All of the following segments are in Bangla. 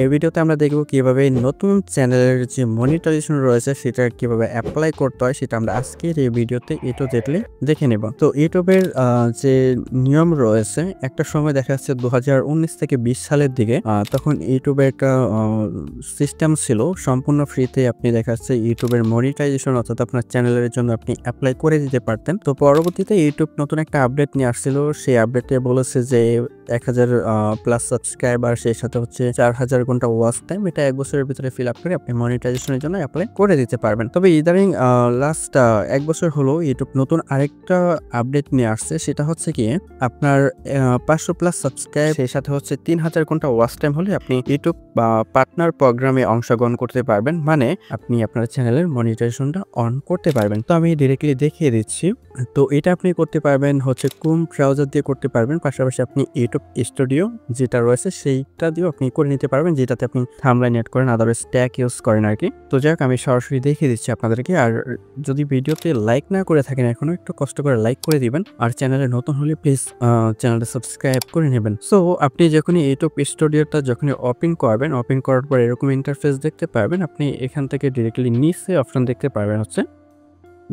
এই ভিডিওতে আমরা দেখব কিভাবে নতুন চ্যানেলের যে মনিটাইজেশন রয়েছে সেটা কিভাবে অ্যাপ্লাই করতে হয় সেটা আমরা আজকের এই ভিডিওতে এ টু জেড দেখে নেব। তো ইউটিউবের যে নিয়ম রয়েছে একটা সময় দেখা যাচ্ছে 2019 থেকে 20 সালের দিকে তখন ইউটিউবের একটা সিস্টেম ছিল সম্পূর্ণ ফ্রিতে আপনি দেখা যাচ্ছে ইউটিউবের মনিটাইজেশন অর্থাৎ আপনার চ্যানেলের জন্য আপনি অ্যাপ্লাই করে দিতে পারতেন। তো পরবর্তীতে ইউটিউব নতুন একটা আপডেট নিয়ে আসছিল, সেই আপডেটে বলেছে যে 1000 প্লাস সাবস্ক্রাইবার, সেই সাথে হচ্ছে 4000 ঘন্টা ওয়াচ টাইম, এটা 1 বছরের ভিতরে ফিল আপ করে আপনি মনিটাইজেশনের জন্য অ্যাপ্লাই করে দিতে পারবেন। তবে ইদানিং লাস্ট 1 বছর হলো ইউটিউব নতুন আরেকটা আপডেট নিয়ে আসছে, সেটা হচ্ছে কি আপনার 500 প্লাস সাবস্ক্রাইব, সেই সাথে হচ্ছে 3000 ঘন্টা ওয়াচ টাইম হলে আপনি ইউটিউব বা পার্টনার প্রোগ্রামে অংশগ্রহণ করতে পারবেন, মানে আপনি আপনার চ্যানেলের মনিটাইজেশনটা অন করতে পারবেন। তো আমি ডিরেক্টলি দেখিয়ে দিচ্ছি। তো এটা আপনি করতে পারবেন হচ্ছে ক্রোম ব্রাউজার দিয়ে করতে পারবেন, পাশাপাশি আপনি ইউটিউব স্টুডিও যেটা রয়েছে সেইটা দিয়েও আপনি করে নিতে পারবেন, যেটাতে আপনি থাম্বনেল এড করেন, আদারওয়াইজ ট্যাগ ইউজ করেন আর কি। তো যাই হোক, আমি সরাসরি দেখিয়ে দিচ্ছি আপনাদেরকে। আর যদি ভিডিওতে লাইক না করে থাকেন এখনো, একটু কষ্ট করে লাইক করে দিবেন, আর চ্যানেলে নতুন হলে প্লিজ চ্যানেলটা সাবস্ক্রাইব করে নেবেন। সো আপনি যখনই ইউটিউব স্টুডিওটা যখনই ওপেন করবেন, ওপেন করার পর এরকম ইন্টারফেস দেখতে পারবেন। আপনি এখান থেকে ডিরেক্টলি নিচে অপশন দেখতে পারবেন হচ্ছে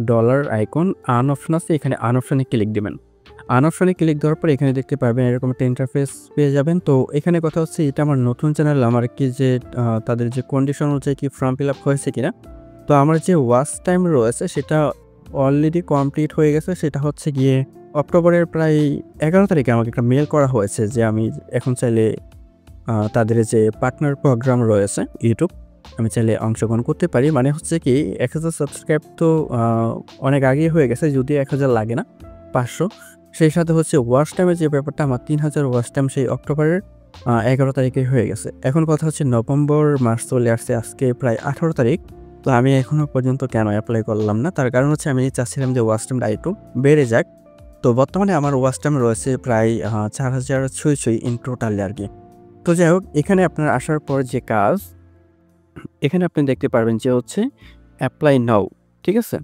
ডলার আইকন, আন অপশন আছে, এখানে আন অপশনে ক্লিক দিবেন। আন অপশনে ক্লিক দেওয়ার পর এখানে দেখতে পারবেন এরকম একটা ইন্টারফেস পেয়ে যাবেন। তো এখানে কথা হচ্ছে এটা আমার নতুন চ্যানেল, আমার কি যে তাদের যে কন্ডিশন অনুযায়ী কি ফর্ম ফিল আপ হয়েছে কিনা। তো আমার যে ওয়াচ টাইম রয়েছে সেটা অলরেডি কমপ্লিট হয়ে গেছে, সেটা হচ্ছে গিয়ে অক্টোবরের প্রায় 11 তারিখে আমাকে একটা মেল করা হয়েছে যে আমি এখন চাইলে তাদের যে পার্টনার প্রোগ্রাম রয়েছে ইউটিউব, আমি চাইলে অংশগ্রহণ করতে পারি। মানে হচ্ছে কি 1000 সাবস্ক্রাইব তো অনেক আগেই হয়ে গেছে, যদিও 1000 লাগে না, 500। সেই সাথে হচ্ছে ওয়াচ টাইমের যে ব্যাপারটা, আমার 3000 ওয়াচ টাইম সেই অক্টোবরের 11 তারিখে হয়ে গেছে। এখন কথা হচ্ছে নভেম্বর মাস চলে আসছে, আজকে প্রায় 18 তারিখ। তো আমি এখনও পর্যন্ত কেন অ্যাপ্লাই করলাম না, তার কারণ হচ্ছে আমি চাচ্ছিলাম যে ওয়াচ টাইমটা একটু বেড়ে যাক। তো বর্তমানে আমার ওয়াচ টাইম রয়েছে প্রায় 4000 ছুঁই ইন টোটালি আর কি। তো যাই হোক, এখানে আপনার আসার পর যে কাজ, এখানে আপনি দেখতে পারবেন যে হচ্ছে অ্যাপ্লাই নাও, ঠিক আছে?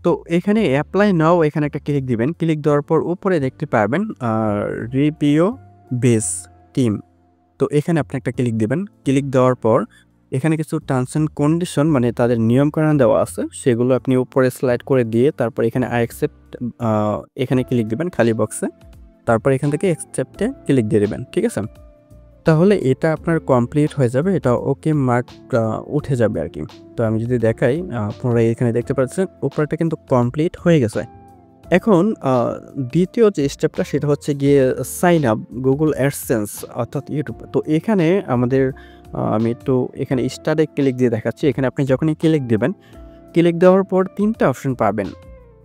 তো এখানে অ্যাপ্লাই নাও, এখানে একটা ক্লিক দিবেন। ক্লিক দেওয়ার পর উপরে দেখতে পারবেন রিভিউ বেস টিম। তো এখানে আপনি একটা ক্লিক দিবেন। ক্লিক দেওয়ার পর এখানে কিছু টার্মস অ্যান্ড কন্ডিশন, মানে তাদের নিয়মকানুন দেওয়া আছে, সেগুলো আপনি উপরে স্লাইড করে দিয়ে তারপর এখানে আই অ্যাকসেপ্ট এখানে ক্লিক দিবেন খালি বক্সে। তারপর এখান থেকে অ্যাকসেপ্টে ক্লিক দিয়ে দিবেন, ঠিক আছে? তাহলে এটা আপনার কমপ্লিট হয়ে যাবে, এটা ওকে মার্ক উঠে যাবে আর কি। তো আমি যদি দেখাই, আপনারা এখানে দেখতে পাচ্ছেন উপরটা কিন্তু কমপ্লিট হয়ে গেছে। এখন দ্বিতীয় যে স্টেপটা সেটা হচ্ছে গিয়ে সাইন আপ গুগল অ্যাডসেন্স অর্থাৎ ইউটিউব। তো এখানে আমাদের আমি একটু এখানে স্টার্টে ক্লিক দিয়ে দেখাচ্ছি। এখানে আপনি যখনই ক্লিক দেবেন, ক্লিক দেওয়ার পর 3টা অপশন পাবেন।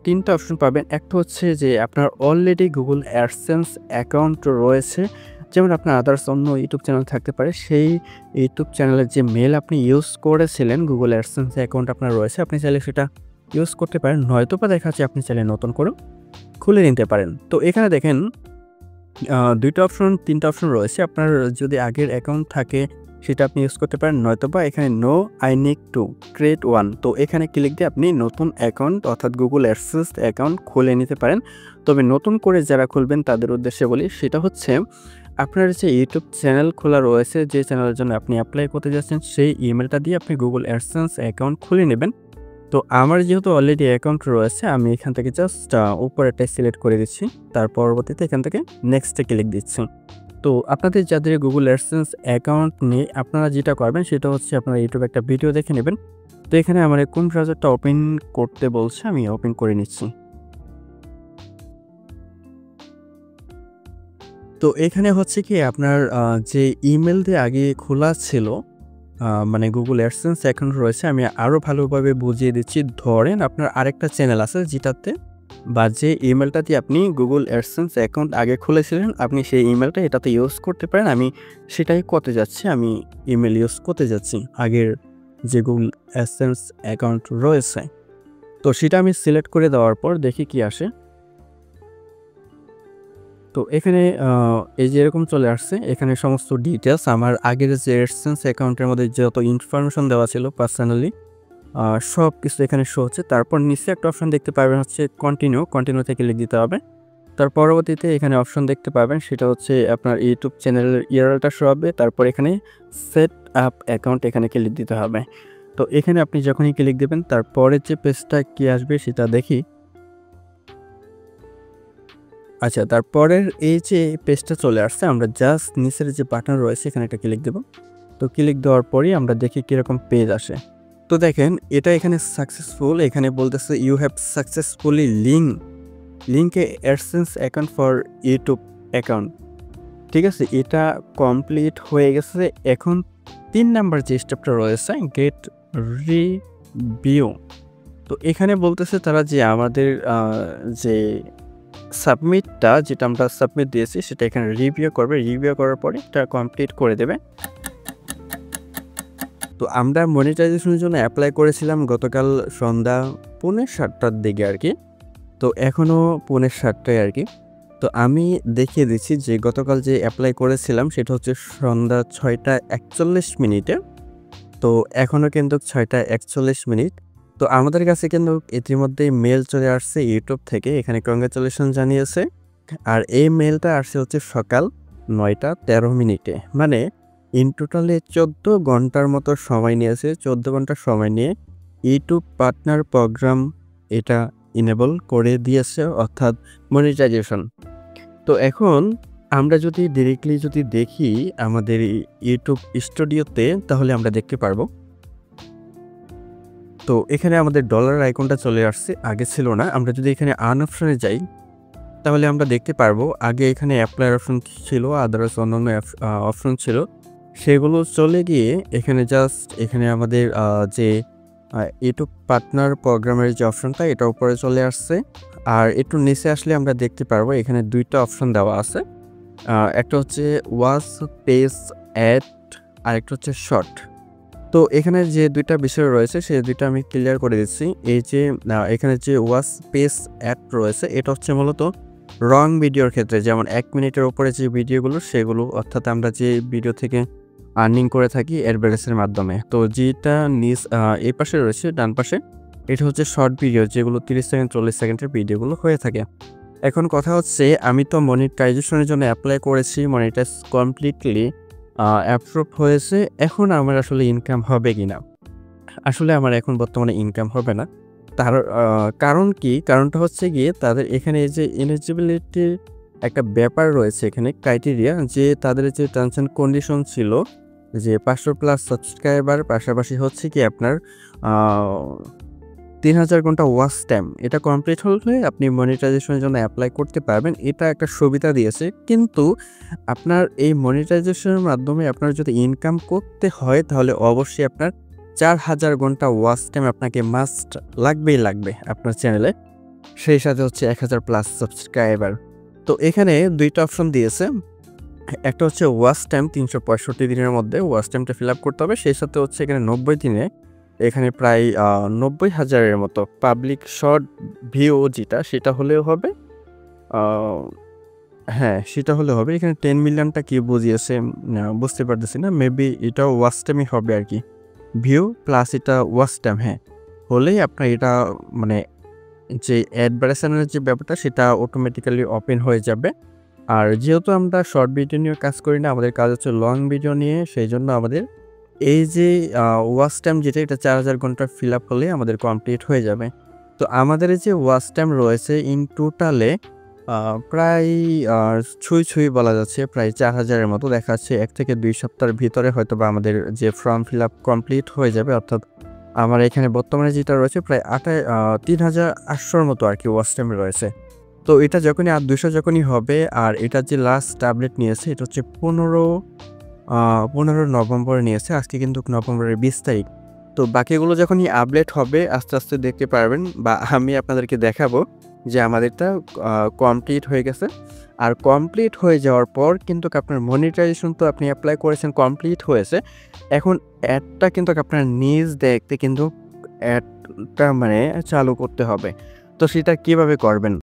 3টা অপশন পাবেন। একটা হচ্ছে যে আপনার অলরেডি গুগল অ্যাডসেন্স অ্যাকাউন্ট রয়েছে, যেমন আপনার আদার্স অন্য ইউটিউব চ্যানেল থাকতে পারে, সেই ইউটিউব চ্যানেলের যে মেল আপনি ইউজ করেছিলেন, গুগল অ্যাডসেন্স অ্যাকাউন্ট আপনার রয়েছে, আপনি চাইলে সেটা ইউজ করতে পারেন, নয়তোবা দেখা যাচ্ছে আপনি চাইলে নতুন করে খুলে নিতে পারেন। তো এখানে দেখেন 2টা অপশন 3টা অপশন রয়েছে। আপনার যদি আগের অ্যাকাউন্ট থাকে সেটা আপনি ইউজ করতে পারেন, নয়তোবা এখানে no I need to create one, তো এখানে ক্লিক দিয়ে আপনি নতুন অ্যাকাউন্ট অর্থাৎ গুগল অ্যাডসেন্স অ্যাকাউন্ট খুলে নিতে পারেন। তবে নতুন করে যারা খুলবেন তাদের উদ্দেশ্যে বলি, সেটা হচ্ছে আপনার যে ইউটিউব চ্যানেল খোলা রয়েছে, যে চ্যানেলের জন্য আপনি অ্যাপ্লাই করতে যাচ্ছেন, সেই ইমেলটা দিয়ে আপনি গুগল অ্যাডসেন্স অ্যাকাউন্ট খুলে নেবেন। তো আমার যেহেতু অলরেডি অ্যাকাউন্ট রয়েছে, আমি এখান থেকে জাস্ট উপরেরটাই সিলেক্ট করে দিচ্ছি, তার পরবর্তীতে এখান থেকে নেক্সটে ক্লিক দিচ্ছি। তো আপনাদের যাদের গুগল অ্যাডসেন্স অ্যাকাউন্ট নেই, আপনারা যেটা করবেন সেটা হচ্ছে আপনারা ইউটিউবে একটা ভিডিও দেখে নেবেন। তো এখানে আমার কোন ব্রাউজারটা ওপেন করতে বলছে, আমি ওপেন করে নিচ্ছি। তো এখানে হচ্ছে কি আপনার যে ইমেল দিয়ে আগে খোলা ছিল, মানে গুগল অ্যাডসেন্স অ্যাকাউন্ট রয়েছে, আমি আরও ভালোভাবে বুঝিয়ে দিচ্ছি। ধরেন আপনার আরেকটা চ্যানেল আছে যেটাতে বা যে ইমেলটা দিয়ে আপনি গুগল অ্যাডসেন্স অ্যাকাউন্ট আগে খুলেছিলেন, আপনি সেই ইমেলটা এটাতে ইউজ করতে পারেন। আমি সেটাই করতে যাচ্ছি, আমি ইমেল ইউজ করতে যাচ্ছি আগের যে গুগল অ্যাডসেন্স অ্যাকাউন্ট রয়েছে। তো সেটা আমি সিলেক্ট করে দেওয়ার পর দেখি কি আসে। তো এখানে এই যে এরকম চলে আসছে, এখানে সমস্ত ডিটেলস আমার আগের যে অ্যাডসেন্স অ্যাকাউন্টের মধ্যে যত ইনফরমেশন দেওয়া ছিল পার্সোনালি সব কিছু এখানে শো হচ্ছে। তারপর নিচে একটা অপশন দেখতে পারবেন হচ্ছে কন্টিনিউতে ক্লিক দিতে হবে। তার পরবর্তীতে এখানে অপশন দেখতে পাবেন, সেটা হচ্ছে আপনার ইউটিউব চ্যানেলের ইউআরএলটা শো হবে। তারপর এখানে সেট আপ অ্যাকাউন্ট এখানে ক্লিক দিতে হবে। তো এখানে আপনি যখনই ক্লিক দেবেন তারপরের যে পেজটা কি আসবে সেটা দেখি। আচ্ছা, তারপরের এই যে পেজটা চলে আসছে, আমরা জাস্ট নিচের যে বাটন রয়েছে এখানে একটা ক্লিক দেব। তো ক্লিক দেওয়ার পরেই আমরা দেখি কীরকম পেজ আসে। তো দেখেন এটা এখানে সাকসেসফুল, এখানে বলতেছে ইউ হ্যাভ সাকসেসফুলি লিঙ্কে AdSense account for YouTube account. ঠিক আছে, এটা কমপ্লিট হয়ে গেছে। এখন 3 নাম্বার যে স্টেপটা রয়েছে গেট রিভিউ। তো এখানে বলতেছে তারা যে আমাদের যে সাবমিটটা যেটা আমরা সাবমিট দিয়েছি সেটা এখানে রিভিউ করবে। রিভিউ করার পরে এটা কমপ্লিট করে দেবে। তো আমরা মনিটাইজেশনের জন্য অ্যাপ্লাই করেছিলাম গতকাল সন্ধ্যা 7:45টার দিকে আর কি। তো এখনও 7:45টায় আর কি। তো আমি দেখিয়ে দিচ্ছি যে গতকাল যে অ্যাপ্লাই করেছিলাম সেটা হচ্ছে সন্ধ্যা 6:41 তো এখনও কিন্তু 6:41। তো আমাদের কাছে কিন্তু ইতিমধ্যেই মেল চলে আসছে ইউটিউব থেকে, এখানে কংগ্রাচুলেশন জানিয়েছে। আর এই মেলটা আসছে হচ্ছে সকাল 9:13 মানে ইন টোটালে 14 ঘন্টার মতো সময় নিয়েছে। 14 ঘন্টা সময় নিয়ে ইউটিউব পার্টনার প্রোগ্রাম এটা ইনেবল করে দিয়েছে, অর্থাৎ মনিটাইজেশন। তো এখন আমরা যদি ডিরেক্টলি দেখি আমাদের ইউটিউব স্টুডিওতে, তাহলে আমরা দেখতে পারবো। তো এখানে আমাদের ডলার আইকনটা চলে আসছে, আগে ছিল না। আমরা যদি এখানে আর্ন অপশনে যাই তাহলে আমরা দেখতে পারবো আগে এখানে অ্যাপ্লাই অপশন ছিল, আদার্স অন্যান্য অপশন ছিল, সেগুলো চলে গিয়ে এখানে জাস্ট এখানে আমাদের যে ইউটিউব পার্টনার প্রোগ্রামের যে অপশনটা এটা উপরে চলে আসছে। আর একটু নিচে আসলে আমরা দেখতে পারবো এখানে 2টা অপশন দেওয়া আছে। একটা হচ্ছে ওয়াচ পেজ অ্যাড আর একটা হচ্ছে শর্ট। তো এখানে যে 2টা বিষয় রয়েছে সেই 2টা আমি ক্লিয়ার করে দিচ্ছি। এই যে এখানে যে ওয়াচ পেজ অ্যাড রয়েছে এটা হচ্ছে মূলত রং ভিডিওর ক্ষেত্রে, যেমন 1 মিনিটের উপরে যে ভিডিওগুলো সেগুলো, অর্থাৎ আমরা যে ভিডিও থেকে আর্নিং করে থাকি অ্যাডভার্টাইজের মাধ্যমে। তো যেটা এই পাশে রয়েছে ডান পাশে এটা হচ্ছে শর্ট ভিডিও, যেগুলো 30 সেকেন্ড 40 সেকেন্ডের ভিডিওগুলো হয়ে থাকে। এখন কথা হচ্ছে আমি তো মনিটাইজেশনের জন্য অ্যাপ্লাই করেছি, মনিটাইজ কমপ্লিটলি অ্যাপ্রুভ হয়েছে। এখন আমার আসলে ইনকাম হবে কিনা? আসলে আমার এখন বর্তমানে ইনকাম হবে না। তার কারণ কি? কারণটা হচ্ছে গিয়ে তাদের এখানে যে এলিজিবিলিটির একটা ব্যাপার রয়েছে, এখানে ক্রাইটেরিয়া, যে তাদের যে টার্মস অ্যান্ড কন্ডিশন ছিল যে 500+ সাবস্ক্রাইবার, পাশাপাশি হচ্ছে কি আপনার 3000 ঘন্টা ওয়াচ টাইম, এটা কমপ্লিট হলে আপনি মনিটাইজেশনের জন্য অ্যাপ্লাই করতে পারবেন। এটা একটা সুবিধা দিয়েছে। কিন্তু আপনার এই মনিটাইজেশনের মাধ্যমে আপনার যদি ইনকাম করতে হয় তাহলে অবশ্যই আপনার 4000 ঘন্টা ওয়াচ টাইম আপনাকে মাস্ট লাগবে আপনার চ্যানেলে। সেই সাথে হচ্ছে 1000+ সাবস্ক্রাইবার। তো এখানে 2টা অপশন দিয়েছে। একটা হচ্ছে ওয়াচ টাইম 365 দিনের মধ্যে ওয়াচ টাইমটা ফিল আপ করতে হবে। সেই সাথে হচ্ছে এখানে 90 দিনে এখানে প্রায় 90,000-এর মতো পাবলিক শর্ট ভিউ, যেটা সেটা হলেও হবে। হ্যাঁ, সেটা হলে হবে। এখানে 10 মিলিয়নটা কি বুঝিয়েছে বুঝতে পারতেছি না। মেবি এটাও ওয়াচ টাইমই হবে আর কি। ভিউ প্লাস এটা ওয়াচ টাইম, হ্যাঁ, হলেই আপনার এটা মানে যে অ্যাডভার্টাইজেশনের যে ব্যাপারটা সেটা অটোমেটিক্যালি ওপেন হয়ে যাবে। আর যেহেতু আমরা শর্ট ভিডিও নিয়ে কাজ করি না, আমাদের কাজ হচ্ছে লং ভিডিও নিয়ে, সেই জন্য আমাদের এই যে ওয়াচ টাইম যেটা এটা 4000 ঘন্টা ফিল আপ হলে আমাদের কমপ্লিট হয়ে যাবে। তো আমাদের এই যে ওয়াচ টাইম রয়েছে ইন টোটালে প্রায় ছুঁই বলা যাচ্ছে প্রায় 4000-এর মতো দেখাচ্ছে। 1 থেকে 2 সপ্তাহের ভিতরে হয়তোবা আমাদের যে ফর্ম ফিল আপ কমপ্লিট হয়ে যাবে। অর্থাৎ আমার এখানে বর্তমানে যেটা রয়েছে প্রায় 3800-র মতো আর কি ওয়াচ টাইম রয়েছে। তো এটা যখনই 200 যখনই হবে, আর এটার যে লাস্ট আপডেট নিয়েছে এটা হচ্ছে 15 নভেম্বর নিয়েছে। আজকে কিন্তু নভেম্বরের 20 তারিখ। তো বাকিগুলো যখনই আপডেট হবে আস্তে আস্তে দেখতে পারবেন, বা আমি আপনাদেরকে দেখাবো যে আমাদেরটা কমপ্লিট হয়ে গেছে। আর কমপ্লিট হয়ে যাওয়ার পর কিন্তু আপনার মনিটাইজেশন তো আপনি অ্যাপ্লাই করেছেন, কমপ্লিট হয়েছে। এখন অ্যাডটা কিন্তু আপনার নিজ দেখতে কিন্তু অ্যাডটা মানে চালু করতে হবে। তো সেটা কিভাবে করবেন?